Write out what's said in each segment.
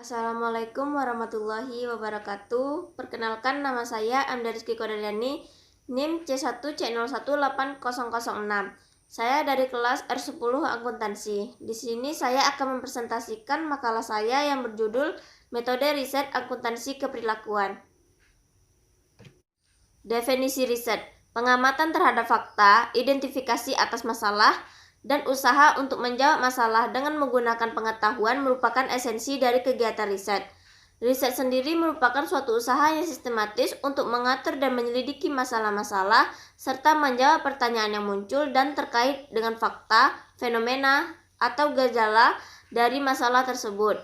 Assalamualaikum warahmatullahi wabarakatuh. Perkenalkan, nama saya Amda Rizky Kodariani, NIM C1C0180006. Saya dari kelas R10 Akuntansi. Di sini saya akan mempresentasikan makalah saya yang berjudul Metode Riset Akuntansi Keprilakuan. Definisi riset: pengamatan terhadap fakta, identifikasi atas masalah, dan usaha untuk menjawab masalah dengan menggunakan pengetahuan merupakan esensi dari kegiatan riset. Riset sendiri merupakan suatu usaha yang sistematis untuk mengatur dan menyelidiki masalah-masalah serta menjawab pertanyaan yang muncul dan terkait dengan fakta, fenomena, atau gejala dari masalah tersebut.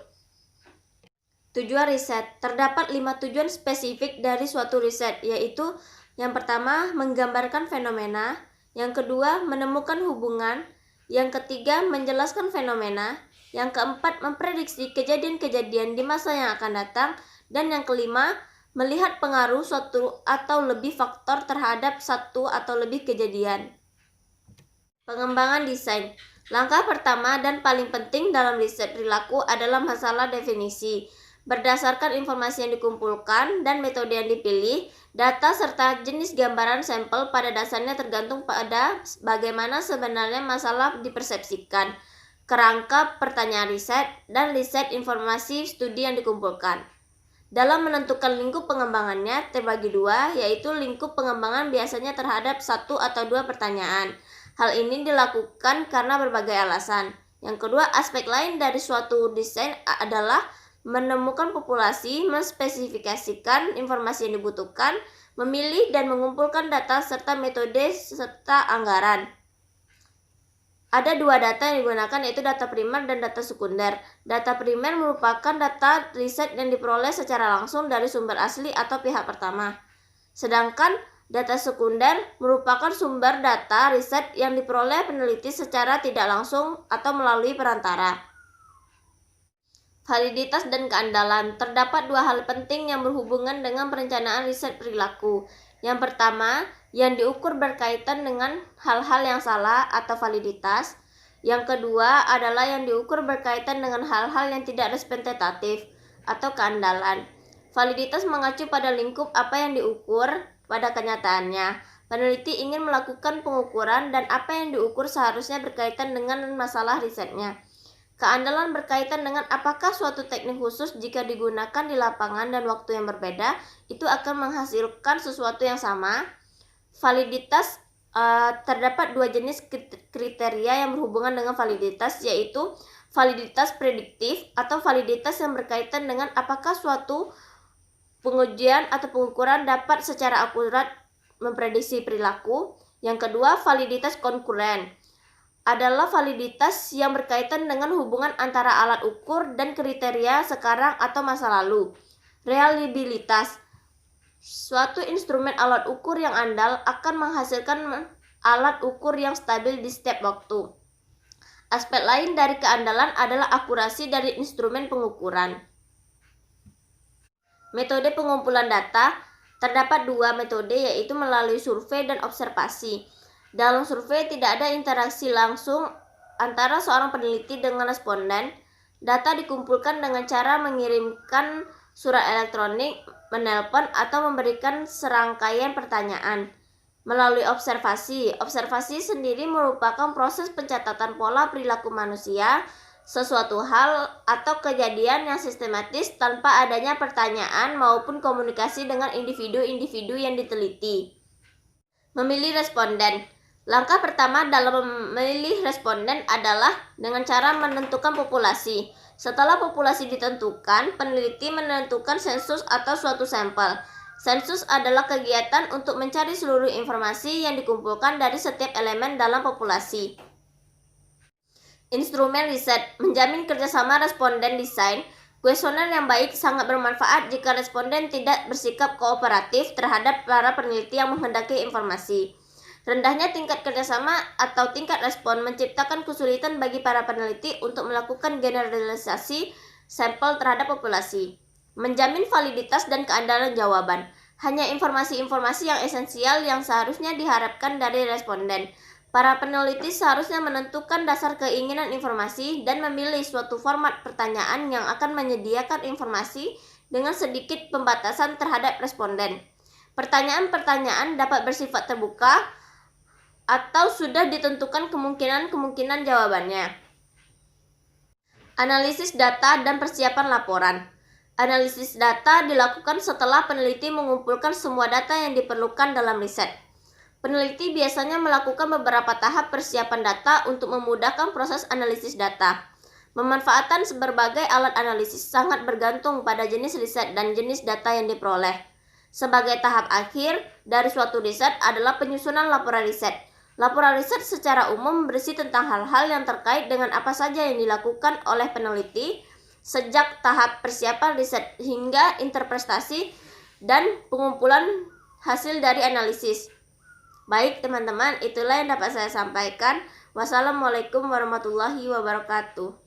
Tujuan riset: terdapat 5 tujuan spesifik dari suatu riset, yaitu yang pertama, menggambarkan fenomena, yang kedua, menemukan hubungan, yang ketiga, menjelaskan fenomena, yang keempat, memprediksi kejadian-kejadian di masa yang akan datang, dan yang kelima, melihat pengaruh suatu atau lebih faktor terhadap satu atau lebih kejadian. Pengembangan desain. Langkah pertama dan paling penting dalam riset perilaku adalah masalah definisi. Berdasarkan informasi yang dikumpulkan dan metode yang dipilih, data serta jenis gambaran sampel pada dasarnya tergantung pada bagaimana sebenarnya masalah dipersepsikan, kerangka pertanyaan riset, dan riset informasi studi yang dikumpulkan. Dalam menentukan lingkup pengembangannya terbagi dua, yaitu lingkup pengembangan biasanya terhadap satu atau dua pertanyaan. Hal ini dilakukan karena berbagai alasan. Yang kedua, aspek lain dari suatu desain adalah menemukan populasi, menspesifikasikan informasi yang dibutuhkan, memilih dan mengumpulkan data serta metode serta anggaran. Ada dua data yang digunakan, yaitu data primer dan data sekunder. Data primer merupakan data riset yang diperoleh secara langsung dari sumber asli atau pihak pertama. Sedangkan data sekunder merupakan sumber data riset yang diperoleh peneliti secara tidak langsung atau melalui perantara. Validitas dan keandalan. Terdapat dua hal penting yang berhubungan dengan perencanaan riset perilaku. Yang pertama, yang diukur berkaitan dengan hal-hal yang salah atau validitas. Yang kedua adalah yang diukur berkaitan dengan hal-hal yang tidak representatif atau keandalan. Validitas mengacu pada lingkup apa yang diukur pada kenyataannya. Peneliti ingin melakukan pengukuran dan apa yang diukur seharusnya berkaitan dengan masalah risetnya. Keandalan berkaitan dengan apakah suatu teknik khusus jika digunakan di lapangan dan waktu yang berbeda itu akan menghasilkan sesuatu yang sama. Validitas, terdapat dua jenis kriteria yang berhubungan dengan validitas, yaitu validitas prediktif atau validitas yang berkaitan dengan apakah suatu pengujian atau pengukuran dapat secara akurat memprediksi perilaku. Yang kedua, validitas konkuren adalah validitas yang berkaitan dengan hubungan antara alat ukur dan kriteria sekarang atau masa lalu. Reliabilitas. Suatu instrumen alat ukur yang andal akan menghasilkan alat ukur yang stabil di setiap waktu. Aspek lain dari keandalan adalah akurasi dari instrumen pengukuran. Metode pengumpulan data. Terdapat dua metode, yaitu melalui survei dan observasi. Dalam survei tidak ada interaksi langsung antara seorang peneliti dengan responden. Data dikumpulkan dengan cara mengirimkan surat elektronik, menelpon, atau memberikan serangkaian pertanyaan. Melalui observasi. Observasi sendiri merupakan proses pencatatan pola perilaku manusia, sesuatu hal atau kejadian yang sistematis tanpa adanya pertanyaan maupun komunikasi dengan individu-individu yang diteliti. Memilih responden. Langkah pertama dalam memilih responden adalah dengan cara menentukan populasi. Setelah populasi ditentukan, peneliti menentukan sensus atau suatu sampel. Sensus adalah kegiatan untuk mencari seluruh informasi yang dikumpulkan dari setiap elemen dalam populasi. Instrumen riset menjamin kerjasama responden desain. Kuesioner yang baik sangat bermanfaat jika responden tidak bersikap kooperatif terhadap para peneliti yang menghendaki informasi. Rendahnya tingkat kerjasama atau tingkat respon menciptakan kesulitan bagi para peneliti untuk melakukan generalisasi sampel terhadap populasi. Menjamin validitas dan keandalan jawaban. Hanya informasi-informasi yang esensial yang seharusnya diharapkan dari responden. Para peneliti seharusnya menentukan dasar keinginan informasi dan memilih suatu format pertanyaan yang akan menyediakan informasi dengan sedikit pembatasan terhadap responden. Pertanyaan-pertanyaan dapat bersifat terbuka atau sudah ditentukan kemungkinan-kemungkinan jawabannya. Analisis data dan persiapan laporan. Analisis data dilakukan setelah peneliti mengumpulkan semua data yang diperlukan dalam riset. Peneliti biasanya melakukan beberapa tahap persiapan data untuk memudahkan proses analisis data. Pemanfaatan berbagai alat analisis sangat bergantung pada jenis riset dan jenis data yang diperoleh. Sebagai tahap akhir dari suatu riset adalah penyusunan laporan riset. Laporan riset secara umum berisi tentang hal-hal yang terkait dengan apa saja yang dilakukan oleh peneliti, sejak tahap persiapan riset hingga interpretasi dan pengumpulan hasil dari analisis. Baik teman-teman, itulah yang dapat saya sampaikan. Wassalamualaikum warahmatullahi wabarakatuh.